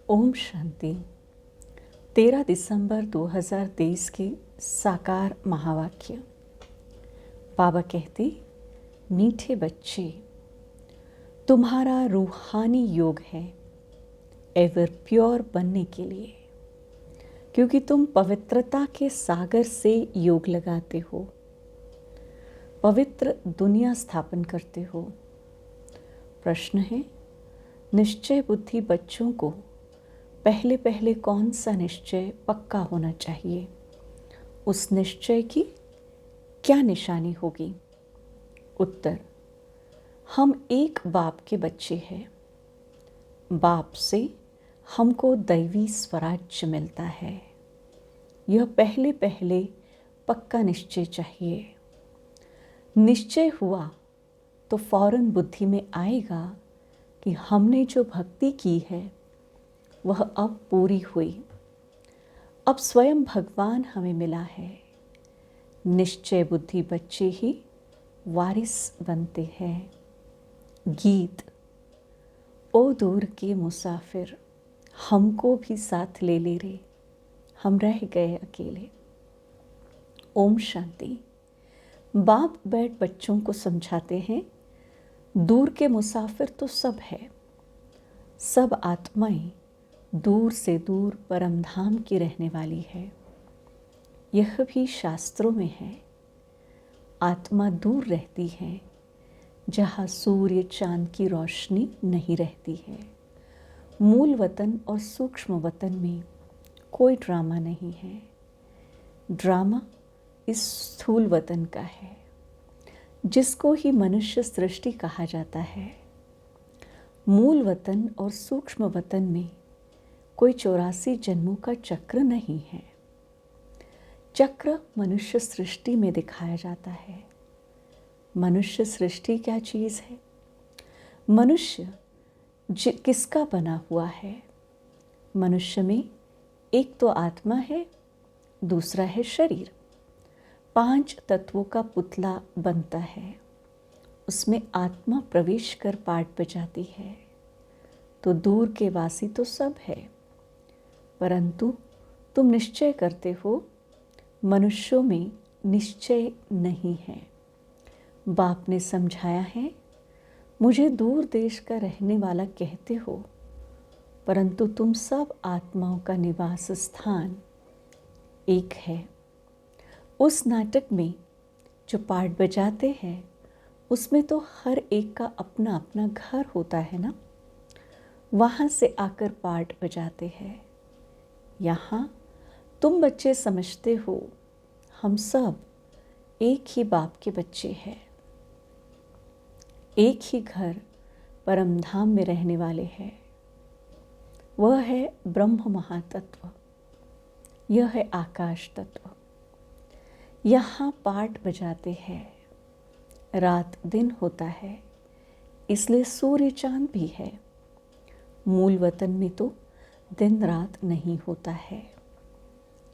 ओम शांति। 13 दिसंबर 2023 के साकार महावाक्य। बाबा कहते, मीठे बच्चे, तुम्हारा रूहानी योग है एवर प्योर बनने के लिए, क्योंकि तुम पवित्रता के सागर से योग लगाते हो, पवित्र दुनिया स्थापन करते हो। प्रश्न है, निश्चय बुद्धि बच्चों को पहले पहले कौन सा निश्चय पक्का होना चाहिए? उस निश्चय की क्या निशानी होगी? उत्तर, हम एक बाप के बच्चे हैं। बाप से हमको दैवी स्वराज्य मिलता है। यह पहले पहले पक्का निश्चय चाहिए। निश्चय हुआ तो फौरन बुद्धि में आएगा कि हमने जो भक्ति की है वह अब पूरी हुई। अब स्वयं भगवान हमें मिला है। निश्चय बुद्धि बच्चे ही वारिस बनते हैं। गीत। ओ दूर के मुसाफिर, हमको भी साथ ले ले रे, हम रह गए अकेले। ओम शांति। बाप बैठ बच्चों को समझाते हैं, दूर के मुसाफिर तो सब है। सब आत्माएं दूर से दूर परम धाम की रहने वाली है। यह भी शास्त्रों में है। आत्मा दूर रहती है जहाँ सूर्य चांद की रोशनी नहीं रहती है। मूल वतन और सूक्ष्म वतन में कोई ड्रामा नहीं है। ड्रामा इस स्थूल वतन का है, जिसको ही मनुष्य सृष्टि कहा जाता है। मूल वतन और सूक्ष्म वतन में कोई 84 जन्मों का चक्र नहीं है। चक्र मनुष्य सृष्टि में दिखाया जाता है। मनुष्य सृष्टि क्या चीज़ है? मनुष्य किसका बना हुआ है? मनुष्य में एक तो आत्मा है, दूसरा है शरीर। 5 तत्वों का पुतला बनता है। उसमें आत्मा प्रवेश कर पाठ बजाती है। तो दूर के वासी तो सब है, परंतु तुम निश्चय करते हो, मनुष्यों में निश्चय नहीं है। बाप ने समझाया है, मुझे दूर देश का रहने वाला कहते हो, परंतु तुम सब आत्माओं का निवास स्थान एक है। उस नाटक में जो पाठ बजाते हैं, उसमें तो हर एक का अपना अपना घर होता है ना। वहाँ से आकर पाठ बजाते हैं। यहाँ तुम बच्चे समझते हो, हम सब एक ही बाप के बच्चे हैं। एक ही घर परम धाम में रहने वाले हैं। वह है ब्रह्म महातत्व, यह है आकाश तत्व। यहाँ पाठ बजाते हैं। रात दिन होता है, इसलिए सूर्य चांद भी है। मूल वतन में तो दिन रात नहीं होता है।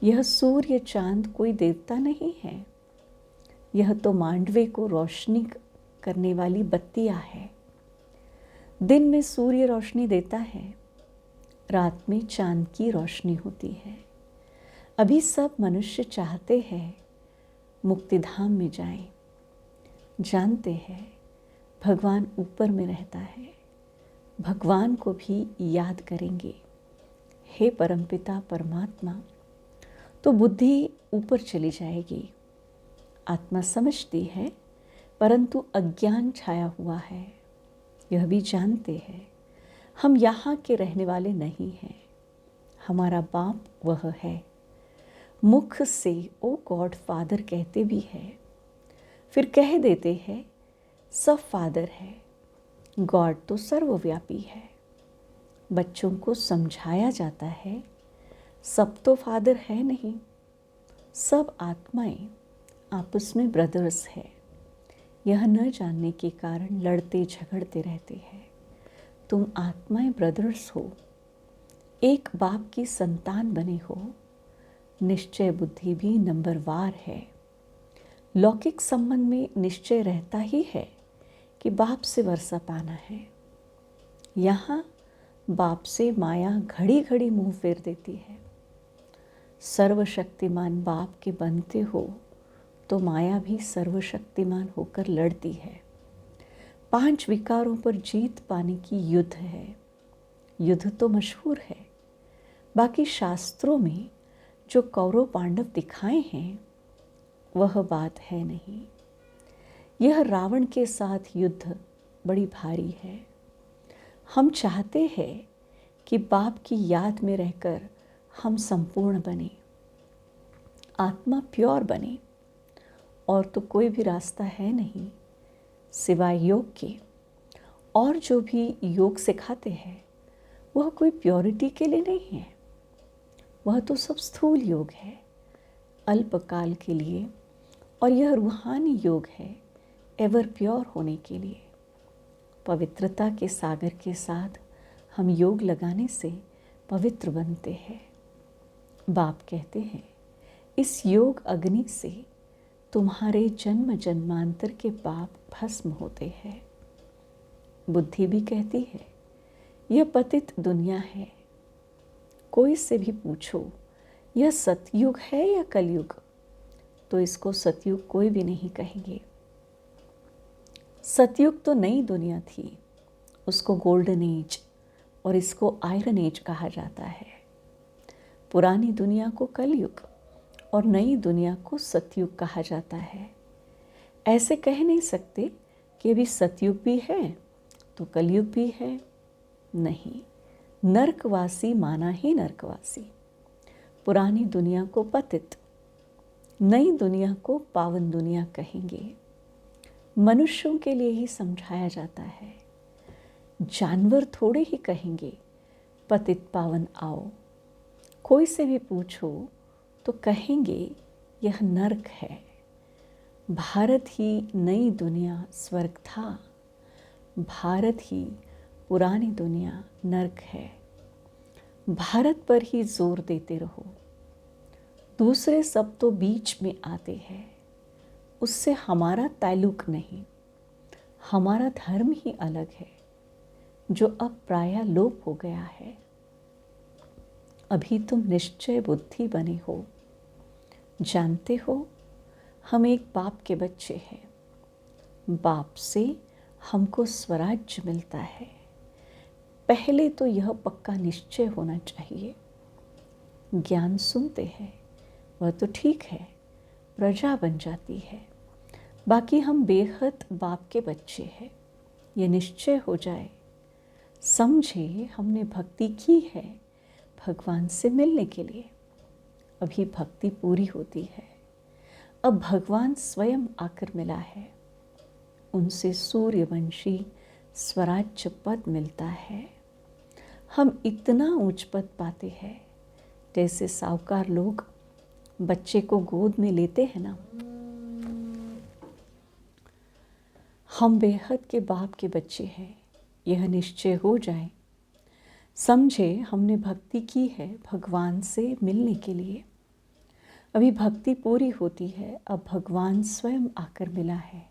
यह सूर्य चांद कोई देवता नहीं है। यह तो मांडवे को रोशनी करने वाली बत्तियां है। दिन में सूर्य रोशनी देता है, रात में चांद की रोशनी होती है। अभी सब मनुष्य चाहते हैं मुक्तिधाम में जाएं। जानते हैं भगवान ऊपर में रहता है। भगवान को भी याद करेंगे, हे परमपिता परमात्मा, तो बुद्धि ऊपर चली जाएगी। आत्मा समझती है, परंतु अज्ञान छाया हुआ है। यह भी जानते हैं हम यहाँ के रहने वाले नहीं हैं। हमारा बाप वह है। मुख से ओ गॉड फादर कहते भी है, फिर कह देते हैं सब फादर है। गॉड तो सर्वव्यापी है। बच्चों को समझाया जाता है, सब तो फादर है नहीं। सब आत्माएं आपस में ब्रदर्स है। यह न जानने के कारण लड़ते झगड़ते रहते हैं। तुम आत्माएं ब्रदर्स हो, एक बाप की संतान बने हो। निश्चय बुद्धि भी नंबरवार है। लौकिक संबंध में निश्चय रहता ही है कि बाप से वर्षा पाना है। यहाँ बाप से माया घड़ी घड़ी मुंह फेर देती है। सर्वशक्तिमान बाप के बनते हो तो माया भी सर्वशक्तिमान होकर लड़ती है। 5 विकारों पर जीत पाने की युद्ध है। युद्ध तो मशहूर है, बाकी शास्त्रों में जो कौरव पांडव दिखाए हैं वह बात है नहीं। यह रावण के साथ युद्ध बड़ी भारी है। हम चाहते हैं कि बाप की याद में रहकर हम संपूर्ण बने, आत्मा प्योर बने, और तो कोई भी रास्ता है नहीं सिवाय योग के। और जो भी योग सिखाते हैं वह कोई प्योरिटी के लिए नहीं है, वह तो सब स्थूल योग है, अल्पकाल के लिए, और यह रूहानी योग है एवर प्योर होने के लिए। पवित्रता के सागर के साथ हम योग लगाने से पवित्र बनते हैं। बाप कहते हैं, इस योग अग्नि से तुम्हारे जन्म जन्मांतर के पाप भस्म होते हैं। बुद्धि भी कहती है, यह पतित दुनिया है। कोई से भी पूछो यह सतयुग है या कलयुग, तो इसको सतयुग कोई भी नहीं कहेंगे। सतयुग तो नई दुनिया थी, उसको गोल्डन एज और इसको आयरन एज कहा जाता है। पुरानी दुनिया को कलयुग और नई दुनिया को सतयुग कहा जाता है। ऐसे कह नहीं सकते कि अभी सतयुग भी है तो कलयुग भी है, नहीं। नरकवासी माना ही नरकवासी। पुरानी दुनिया को पतित, नई दुनिया को पावन दुनिया कहेंगे। मनुष्यों के लिए ही समझाया जाता है, जानवर थोड़े ही कहेंगे पतित पावन आओ। कोई से भी पूछो तो कहेंगे यह नरक है। भारत ही नई दुनिया स्वर्ग था, भारत ही पुरानी दुनिया नरक है। भारत पर ही जोर देते रहो, दूसरे सब तो बीच में आते हैं, उससे हमारा ताल्लुक नहीं। हमारा धर्म ही अलग है जो अब प्रायः लोप हो गया है। अभी तुम निश्चय बुद्धि बने हो, जानते हो हम एक बाप के बच्चे हैं। बाप से हमको स्वराज्य मिलता है। पहले तो यह पक्का निश्चय होना चाहिए। ज्ञान सुनते हैं वह तो ठीक है, प्रजा बन जाती है। बाकी हम बेहद बाप के बच्चे हैं, ये निश्चय हो जाए। समझे हमने भक्ति की है भगवान से मिलने के लिए। अभी भक्ति पूरी होती है, अब भगवान स्वयं आकर मिला है। उनसे सूर्यवंशी स्वराज्य पद मिलता है। हम इतना ऊंच पद पाते हैं जैसे साहूकार लोग बच्चे को गोद में लेते हैं ना। हम बेहद के बाप के बच्चे हैं, यह निश्चय हो जाए। समझे हमने भक्ति की है भगवान से मिलने के लिए। अभी भक्ति पूरी होती है, अब भगवान स्वयं आकर मिला है।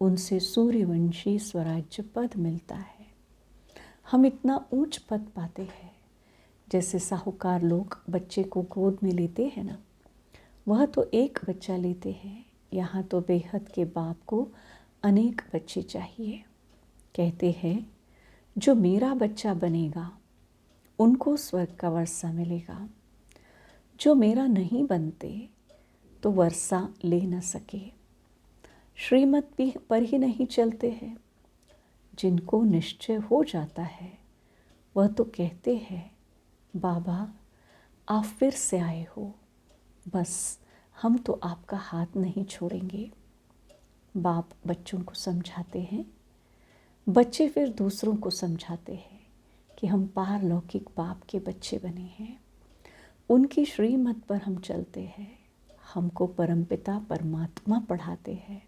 उनसे सूर्यवंशी स्वराज्य पद मिलता है। हम इतना ऊंच पद पाते हैं जैसे साहूकार लोग बच्चे को गोद में लेते हैं ना। वह तो एक बच्चा लेते हैं, यहाँ तो बेहद के बाप को अनेक बच्चे चाहिए। कहते हैं जो मेरा बच्चा बनेगा उनको स्वर्ग का वर्षा मिलेगा। जो मेरा नहीं बनते तो वर्षा ले न सके। श्रीमत भी पर ही नहीं चलते हैं। जिनको निश्चय हो जाता है वह तो कहते हैं बाबा आप फिर से आए हो, बस हम तो आपका हाथ नहीं छोड़ेंगे। बाप बच्चों को समझाते हैं, बच्चे फिर दूसरों को समझाते हैं कि हम पारलौकिक बाप के बच्चे बने हैं। उनकी श्रीमत पर हम चलते हैं, हमको परमपिता परमात्मा पढ़ाते हैं।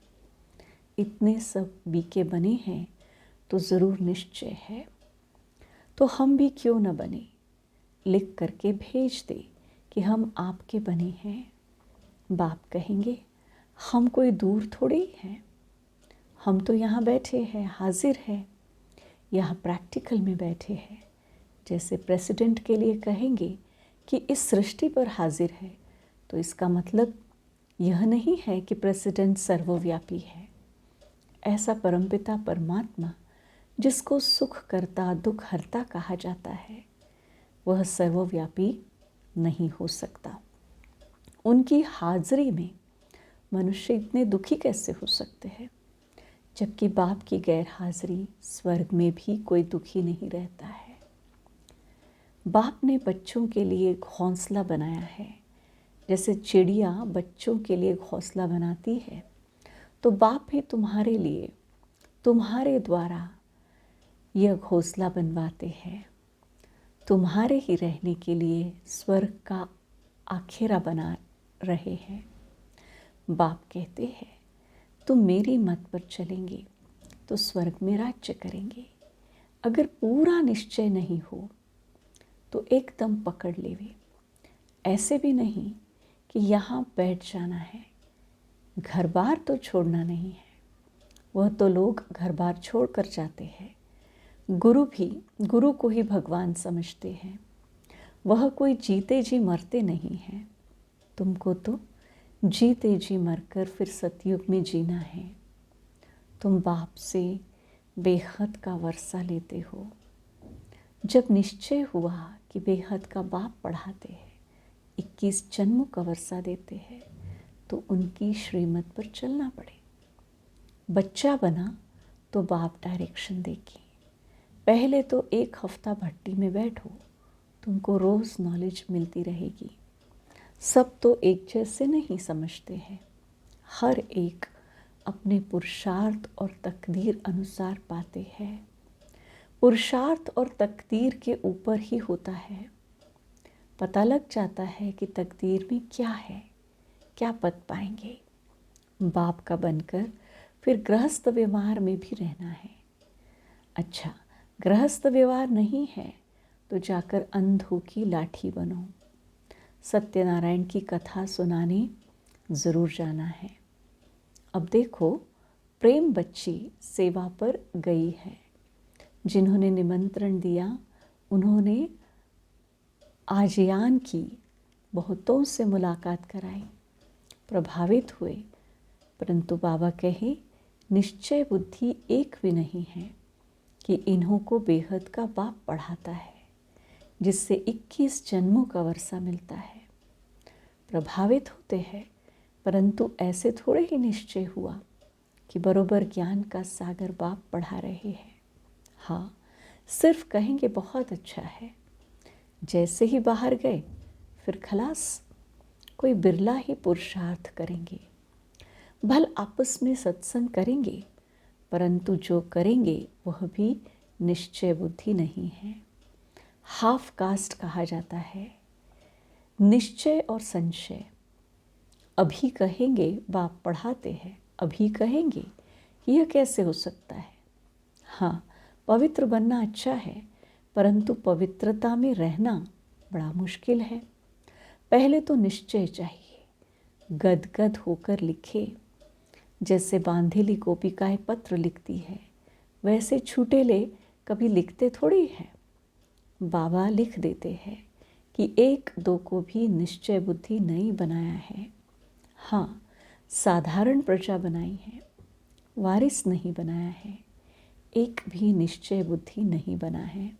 इतने सब बीके बने हैं तो ज़रूर निश्चय है। तो हम भी क्यों न बने, लिख करके भेज दे कि हम आपके बने हैं। बाप कहेंगे हम कोई दूर थोड़े ही हैं, हम तो यहाँ बैठे हैं, हाजिर हैं, यहाँ प्रैक्टिकल में बैठे हैं। जैसे प्रेसिडेंट के लिए कहेंगे कि इस सृष्टि पर हाजिर है, तो इसका मतलब यह नहीं है कि प्रेसिडेंट सर्वव्यापी है। ऐसा परमपिता परमात्मा, जिसको सुख करता दुख हरता कहा जाता है, वह सर्वव्यापी नहीं हो सकता। उनकी हाजिरी में मनुष्य इतने दुखी कैसे हो सकते हैं, जबकि बाप की गैर हाजिरी स्वर्ग में भी कोई दुखी नहीं रहता है। बाप ने बच्चों के लिए घोंसला बनाया है। जैसे चिड़िया बच्चों के लिए घोंसला बनाती है, तो बाप भी तुम्हारे लिए, तुम्हारे द्वारा यह घोंसला बनवाते हैं। तुम्हारे ही रहने के लिए स्वर्ग का आखेरा बना रहे हैं। बाप कहते हैं, तुम मेरी मत पर चलेंगे तो स्वर्ग में राज्य करेंगे। अगर पूरा निश्चय नहीं हो तो एकदम पकड़ लेवे। ऐसे भी नहीं कि यहाँ बैठ जाना है, घर बार तो छोड़ना नहीं है। वह तो लोग घर बार छोड़ कर जाते हैं। गुरु को ही भगवान समझते हैं। वह कोई जीते जी मरते नहीं हैं। तुमको तो जीते जी मरकर फिर सतयुग में जीना है। तुम बाप से बेहद का वर्षा लेते हो। जब निश्चय हुआ कि बेहद का बाप पढ़ाते हैं, 21 जन्मों का वर्षा देते हैं, तो उनकी श्रीमत पर चलना पड़े। बच्चा बना तो बाप डायरेक्शन देगी। पहले तो 1 हफ्ता भट्टी में बैठो, तुमको रोज़ नॉलेज मिलती रहेगी। सब तो एक जैसे नहीं समझते हैं। हर एक अपने पुरुषार्थ और तकदीर अनुसार पाते हैं। पुरुषार्थ और तकदीर के ऊपर ही होता है। पता लग जाता है कि तकदीर में क्या है, क्या पद पाएंगे। बाप का बनकर फिर गृहस्थ व्यवहार में भी रहना है। अच्छा, गृहस्थ व्यवहार नहीं है तो जाकर अंधों की लाठी बनो। सत्यनारायण की कथा सुनाने ज़रूर जाना है। अब देखो, प्रेम बच्ची सेवा पर गई है। जिन्होंने निमंत्रण दिया उन्होंने आजियान की, बहुतों से मुलाकात कराई, प्रभावित हुए। परंतु बाबा कहे, निश्चय बुद्धि एक भी नहीं है कि इन्हों को बेहद का बाप पढ़ाता है, जिससे 21 जन्मों का वर्षा मिलता है। प्रभावित होते हैं, परंतु ऐसे थोड़े ही निश्चय हुआ कि बरोबर ज्ञान का सागर बाप पढ़ा रहे हैं। हाँ, सिर्फ कहेंगे बहुत अच्छा है, जैसे ही बाहर गए फिर खलास। कोई बिरला ही पुरुषार्थ करेंगे, भल आपस में सत्संग करेंगे, परंतु जो करेंगे वह भी निश्चय बुद्धि नहीं है। हाफ कास्ट कहा जाता है। निश्चय और संशय अभी कहेंगे बाप पढ़ाते हैं, अभी कहेंगे यह कैसे हो सकता है। हाँ, पवित्र बनना अच्छा है, परंतु पवित्रता में रहना बड़ा मुश्किल है। पहले तो निश्चय चाहिए। गदगद होकर लिखे। जैसे बांधेली गोपिकाएं पत्र लिखती है, वैसे छूटेले कभी लिखते थोड़ी है। बाबा लिख देते हैं कि 1-2 को भी निश्चय बुद्धि नहीं बनाया है। हाँ, साधारण प्रजा बनाई है, वारिस नहीं बनाया है। एक भी निश्चय बुद्धि नहीं बना है।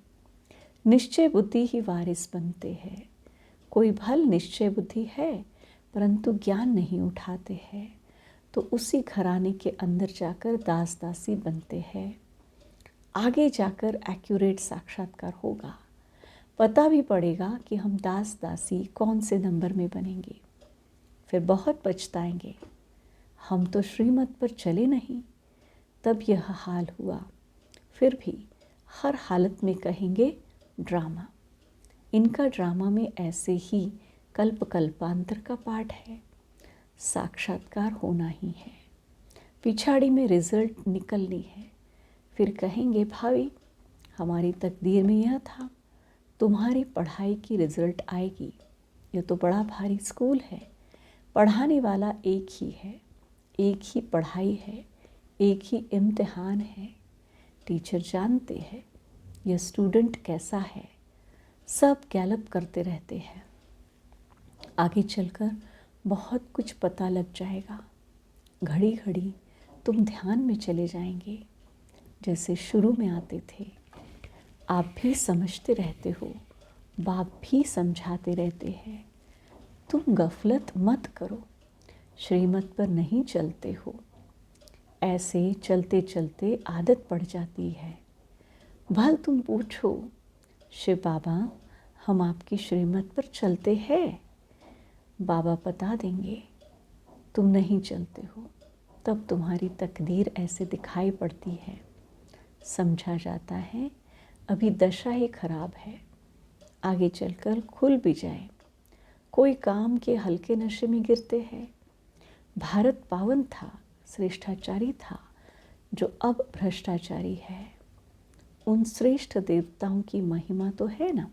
निश्चय बुद्धि ही वारिस बनते हैं। कोई भल निश्चय बुद्धि है, परंतु ज्ञान नहीं उठाते हैं, तो उसी घराने के अंदर जाकर दास दासी बनते हैं। आगे जाकर एक्यूरेट साक्षात्कार होगा, पता भी पड़ेगा कि हम दास दासी कौन से नंबर में बनेंगे। फिर बहुत पछताएंगे, हम तो श्रीमत पर चले नहीं, तब यह हाल हुआ। फिर भी हर हालत में कहेंगे ड्रामा। इनका ड्रामा में ऐसे ही कल्प कल्पांतर का पाठ है। साक्षात्कार होना ही है, पिछाड़ी में रिजल्ट निकलनी है। फिर कहेंगे भावी, हमारी तकदीर में यह था, तुम्हारी पढ़ाई की रिजल्ट आएगी। यह तो बड़ा भारी स्कूल है, पढ़ाने वाला एक ही है, एक ही पढ़ाई है, एक ही इम्तिहान है। टीचर जानते हैं यह स्टूडेंट कैसा है, सब गैलप करते रहते हैं। आगे चलकर बहुत कुछ पता लग जाएगा। घड़ी घड़ी तुम ध्यान में चले जाएंगे, जैसे शुरू में आते थे। आप भी समझते रहते हो, बाप भी समझाते रहते हैं। तुम गफलत मत करो, श्रीमत पर नहीं चलते हो। ऐसे चलते चलते आदत पड़ जाती है। भल तुम पूछो, शिव बाबा हम आपकी श्रीमत पर चलते हैं? बाबा बता देंगे तुम नहीं चलते हो, तब तुम्हारी तकदीर ऐसे दिखाई पड़ती है। समझा जाता है अभी दशा ही खराब है, आगे चलकर खुल भी जाए। कोई काम के हल्के नशे में गिरते हैं। भारत पावन था, श्रेष्ठाचारी था, जो अब भ्रष्टाचारी है। उन श्रेष्ठ देवताओं की महिमा तो है ना।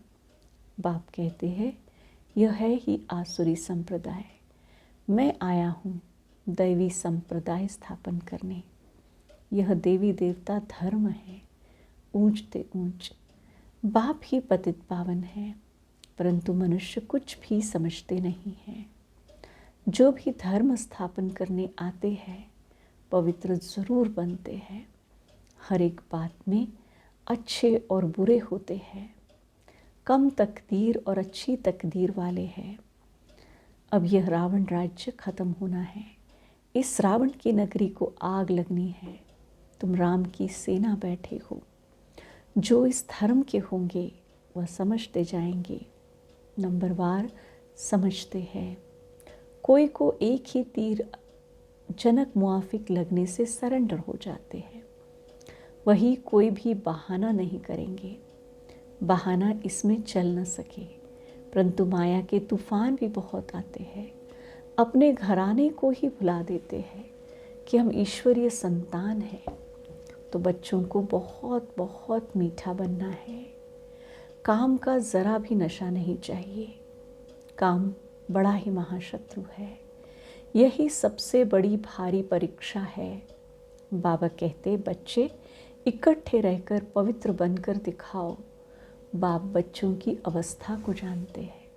बाप कहते हैं यह है ही आसुरी संप्रदाय। मैं आया हूँ दैवी संप्रदाय स्थापन करने। यह देवी देवता धर्म है, ऊंचते ऊंच। बाप ही पतित पावन है, परंतु मनुष्य कुछ भी समझते नहीं हैं। जो भी धर्म स्थापन करने आते हैं पवित्र ज़रूर बनते हैं। हर एक बात में अच्छे और बुरे होते हैं। कम तकदीर और अच्छी तकदीर वाले हैं। अब यह रावण राज्य खत्म होना है। इस रावण की नगरी को आग लगनी है। तुम राम की सेना बैठे हो। जो इस धर्म के होंगे वह समझते जाएंगे, नंबरवार समझते हैं। कोई को एक ही तीर जनक मुआफिक लगने से सरेंडर हो जाते हैं। वही कोई भी बहाना नहीं करेंगे। बहाना इसमें चल न सके, परंतु माया के तूफान भी बहुत आते हैं। अपने घराने को ही भुला देते हैं कि हम ईश्वरीय संतान हैं। तो बच्चों को बहुत बहुत मीठा बनना है। काम का ज़रा भी नशा नहीं चाहिए। काम बड़ा ही महाशत्रु है। यही सबसे बड़ी भारी परीक्षा है। बाबा कहते बच्चे इकट्ठे रहकर पवित्र बनकर दिखाओ। बाप बच्चों की अवस्था को जानते हैं।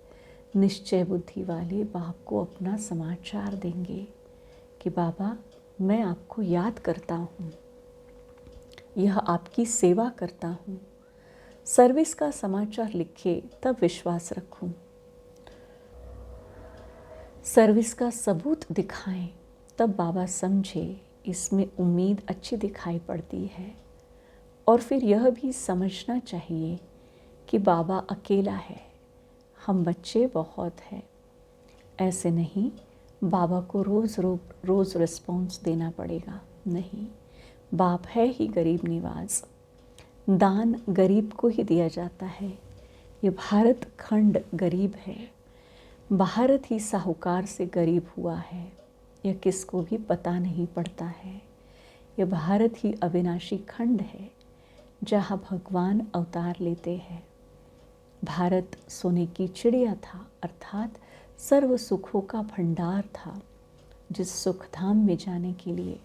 निश्चय बुद्धि वाले बाप को अपना समाचार देंगे कि बाबा मैं आपको याद करता हूँ, यह आपकी सेवा करता हूँ। सर्विस का समाचार लिखे तब विश्वास रखूँ। सर्विस का सबूत दिखाएं तब बाबा समझे इसमें उम्मीद अच्छी दिखाई पड़ती है। और फिर यह भी समझना चाहिए कि बाबा अकेला है, हम बच्चे बहुत हैं। ऐसे नहीं बाबा को रोज़ रिस्पॉन्स देना पड़ेगा, नहीं। बाप है ही गरीब निवाज। दान गरीब को ही दिया जाता है। ये भारत खंड गरीब है। भारत ही साहूकार से गरीब हुआ है, यह किसको भी पता नहीं पड़ता है। यह भारत ही अविनाशी खंड है जहाँ भगवान अवतार लेते हैं। भारत सोने की चिड़िया था, अर्थात सर्व सुखों का भंडार था, जिस सुखधाम में जाने के लिए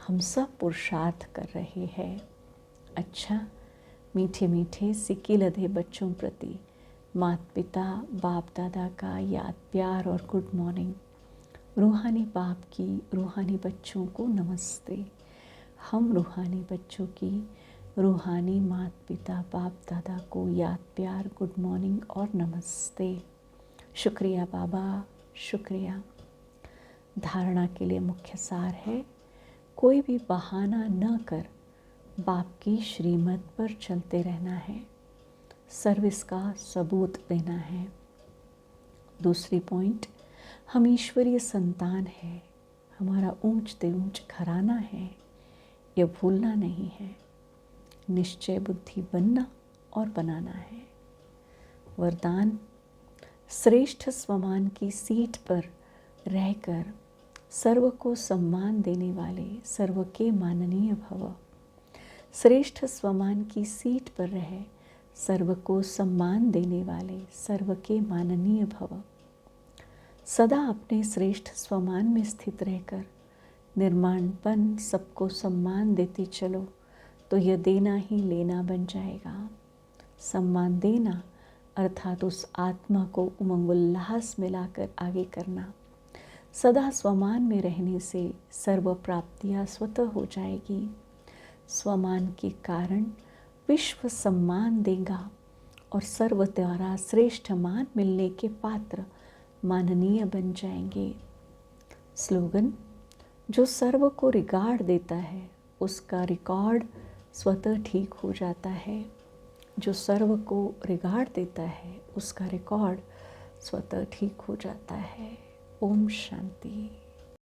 हम सब पुरुषार्थ कर रहे हैं। अच्छा, मीठे मीठे सिक्के लदे बच्चों प्रति माता पिता बाप दादा का याद प्यार और गुड मॉर्निंग। रूहानी बाप की रूहानी बच्चों को नमस्ते। हम रूहानी बच्चों की रूहानी माता पिता बाप दादा को याद प्यार गुड मॉर्निंग और नमस्ते। शुक्रिया बाबा, शुक्रिया। धारणा के लिए मुख्य सार है, कोई भी बहाना न कर बाप की श्रीमत पर चलते रहना है। सर्विस का सबूत देना है। दूसरी पॉइंट, हम ईश्वरीय संतान है, हमारा ऊंचते ऊंच घराना है, यह भूलना नहीं है। निश्चय बुद्धि बनना और बनाना है। वरदान, श्रेष्ठ स्वमान की सीट पर रहकर सर्व को सम्मान देने वाले सर्व के माननीय भव। श्रेष्ठ स्वमान की सीट पर रहे सर्व को सम्मान देने वाले सर्व के माननीय भव। सदा अपने श्रेष्ठ स्वमान में स्थित रहकर निर्माणपन सबको सम्मान देते चलो तो यह देना ही लेना बन जाएगा। सम्मान देना अर्थात उस आत्मा को उमंग उल्लास में लाकर आगे करना। सदा स्वमान में रहने से सर्व प्राप्तियाँ स्वतः हो जाएगी। स्वमान के कारण विश्व सम्मान देगा और सर्व द्वारा श्रेष्ठ मान मिलने के पात्र माननीय बन जाएंगे। स्लोगन: जो सर्व को रिगार्ड देता है उसका रिकॉर्ड स्वतः ठीक हो जाता है। जो सर्व को रिगार्ड देता है उसका रिकॉर्ड स्वतः ठीक हो जाता है। ओम शांति।